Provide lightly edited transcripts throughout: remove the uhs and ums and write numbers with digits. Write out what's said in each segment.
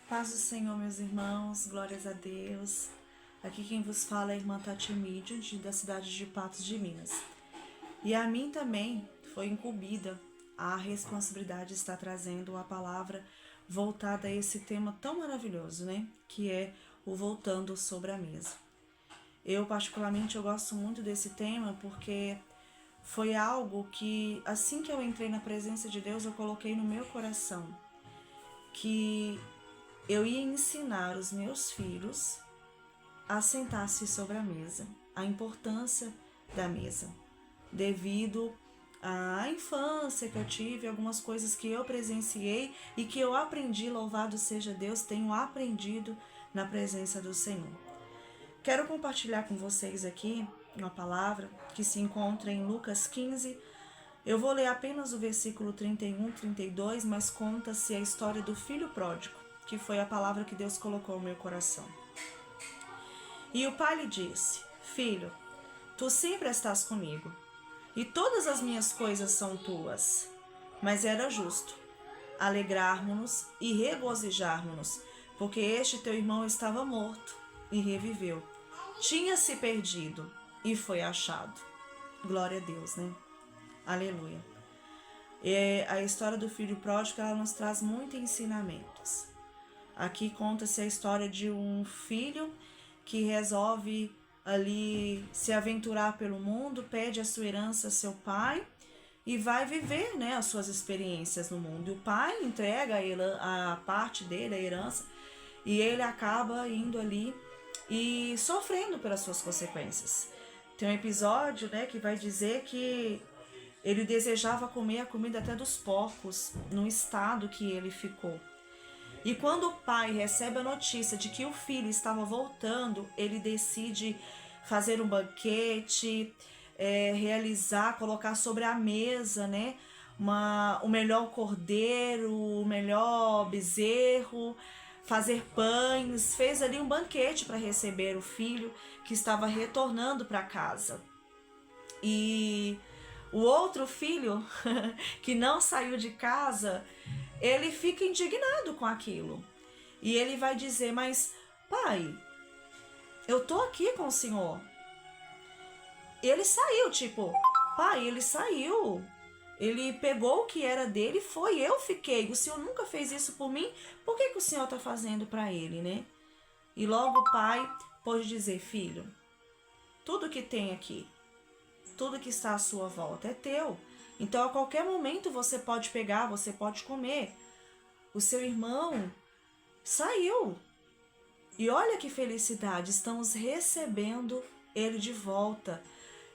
Paz do Senhor, meus irmãos, glórias a Deus. Aqui quem vos fala é a irmã Tati Mídio, da cidade de Patos de Minas. E a mim também foi incumbida a responsabilidade de estar trazendo a palavra voltada a esse tema tão maravilhoso, né? Que é o voltando sobre a mesa. Eu particularmente gosto muito desse tema porque foi algo que assim que eu entrei na presença de Deus eu coloquei no meu coração que eu ia ensinar os meus filhos a sentar-se sobre a mesa, a importância da mesa, devido à infância que eu tive, algumas coisas que eu presenciei e que eu aprendi, louvado seja Deus, tenho aprendido na presença do Senhor. Quero compartilhar com vocês aqui uma palavra que se encontra em Lucas 15. Eu vou ler apenas o versículo 31, 32, mas conta-se a história do filho pródigo, que foi a palavra que Deus colocou no meu coração. E o pai lhe disse: Filho, tu sempre estás comigo, e todas as minhas coisas são tuas. Mas era justo alegrarmos-nos e regozijarmos-nos, porque este teu irmão estava morto e reviveu. Tinha se perdido e foi achado. Glória a Deus, né? Aleluia. A história do filho pródigo, ela nos traz muitos ensinamentos. Aqui conta-se a história de um filho que resolve ali se aventurar pelo mundo, pede a sua herança a seu pai e vai viver, né, as suas experiências no mundo. E o pai entrega a parte dele, a herança, e ele acaba indo ali e sofrendo pelas suas consequências. Tem um episódio, né, que vai dizer que ele desejava comer a comida até dos porcos no estado que ele ficou. E quando o pai recebe a notícia de que o filho estava voltando, ele decide fazer um banquete, realizar, colocar sobre a mesa, né, o melhor cordeiro, o melhor bezerro, fazer pães, fez ali um banquete para receber o filho que estava retornando para casa. E o outro filho, que não saiu de casa, ele fica indignado com aquilo. E ele vai dizer: mas pai, eu tô aqui com o senhor. Ele saiu, tipo, pai, ele saiu. Ele pegou o que era dele e foi, eu fiquei. O senhor nunca fez isso por mim, por que o senhor tá fazendo para ele, né? E logo o pai pode dizer: filho, tudo que tem aqui, tudo que está à sua volta é teu. Então a qualquer momento você pode pegar, você pode comer. O seu irmão saiu. E olha que felicidade, estamos recebendo ele de volta.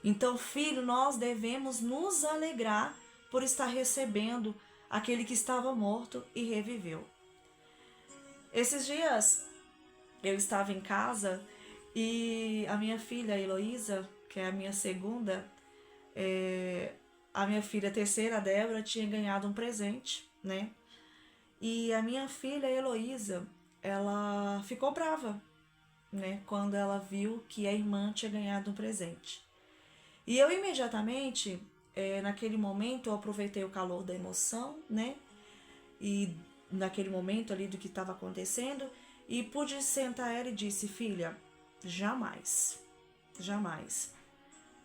Então, filho, nós devemos nos alegrar por estar recebendo aquele que estava morto e reviveu. Esses dias eu estava em casa e a minha filha Heloísa, que é a minha segunda, a minha filha terceira, Débora, tinha ganhado um presente, né? E a minha filha Heloísa, ela ficou brava, né? Quando ela viu que a irmã tinha ganhado um presente. E eu imediatamente, naquele momento, eu aproveitei o calor da emoção, né? E naquele momento ali do que estava acontecendo, e pude sentar ela e disse: filha, jamais, jamais,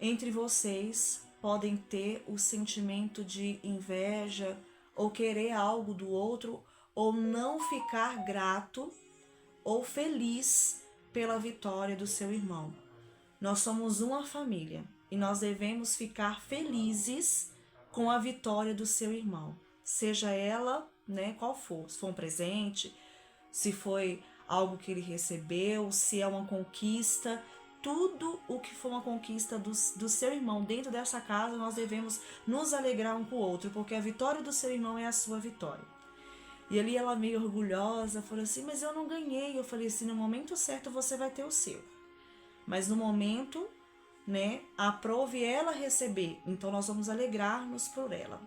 entre vocês podem ter o sentimento de inveja ou querer algo do outro ou não ficar grato ou feliz pela vitória do seu irmão. Nós somos uma família e nós devemos ficar felizes com a vitória do seu irmão, seja ela, né, qual for, se for um presente, se foi algo que ele recebeu, se é uma conquista, tudo o que for uma conquista do seu irmão dentro dessa casa, nós devemos nos alegrar um com o outro, porque a vitória do seu irmão é a sua vitória. E ali ela meio orgulhosa, falou assim: mas eu não ganhei. Eu falei assim: no momento certo você vai ter o seu. Mas no momento, né, aprove ela receber. Então nós vamos alegrar-nos por ela.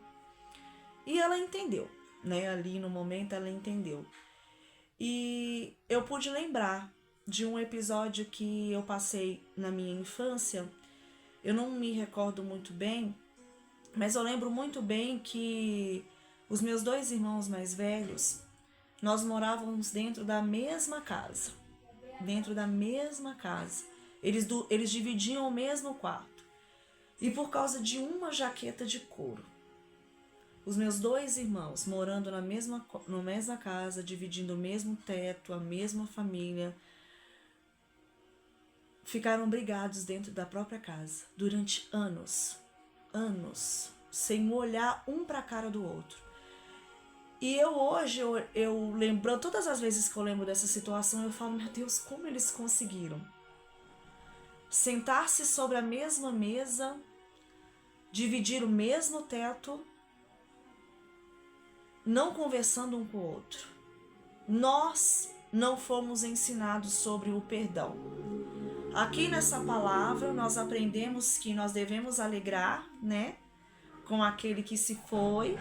E ela entendeu, né? Ali no momento ela entendeu. E eu pude lembrar de um episódio que eu passei na minha infância. Eu não me recordo muito bem, mas eu lembro muito bem que os meus dois irmãos mais velhos, nós morávamos dentro da mesma casa. Dentro da mesma casa. Eles dividiam o mesmo quarto. E por causa de uma jaqueta de couro, os meus 2 irmãos morando na mesma casa, dividindo o mesmo teto, a mesma família, ficaram brigados dentro da própria casa durante anos, sem olhar um para a cara do outro. E hoje, eu lembrando, todas as vezes que eu lembro dessa situação, eu falo, meu Deus, como eles conseguiram sentar-se sobre a mesma mesa, dividir o mesmo teto, não conversando um com o outro. Nós não fomos ensinados sobre o perdão. Aqui nessa palavra nós aprendemos que nós devemos alegrar, né, com aquele que se foi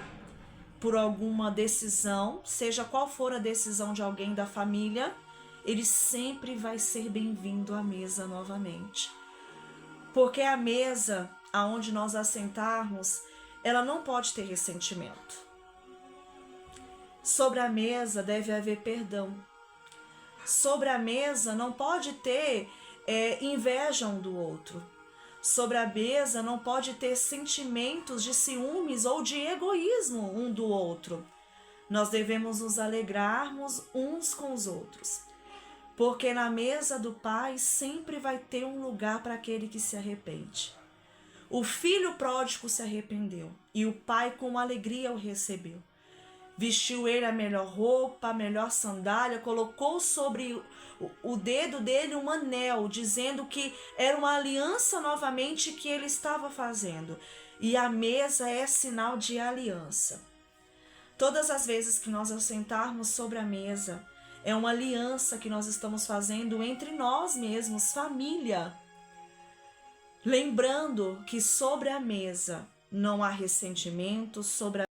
por alguma decisão, seja qual for a decisão de alguém da família, ele sempre vai ser bem-vindo à mesa novamente. Porque a mesa aonde nós assentarmos, ela não pode ter ressentimento. Sobre a mesa deve haver perdão. Sobre a mesa não pode ter inveja um do outro. Sobre a mesa não pode ter sentimentos de ciúmes ou de egoísmo um do outro. Nós devemos nos alegrarmos uns com os outros. Porque na mesa do Pai sempre vai ter um lugar para aquele que se arrepende. O filho pródigo se arrependeu e o pai com alegria o recebeu. Vestiu ele a melhor roupa, a melhor sandália, colocou sobre o dedo dele um anel, dizendo que era uma aliança novamente que ele estava fazendo. E a mesa é sinal de aliança. Todas as vezes que nós assentarmos sobre a mesa, é uma aliança que nós estamos fazendo entre nós mesmos, família. Lembrando que sobre a mesa não há ressentimento, sobre a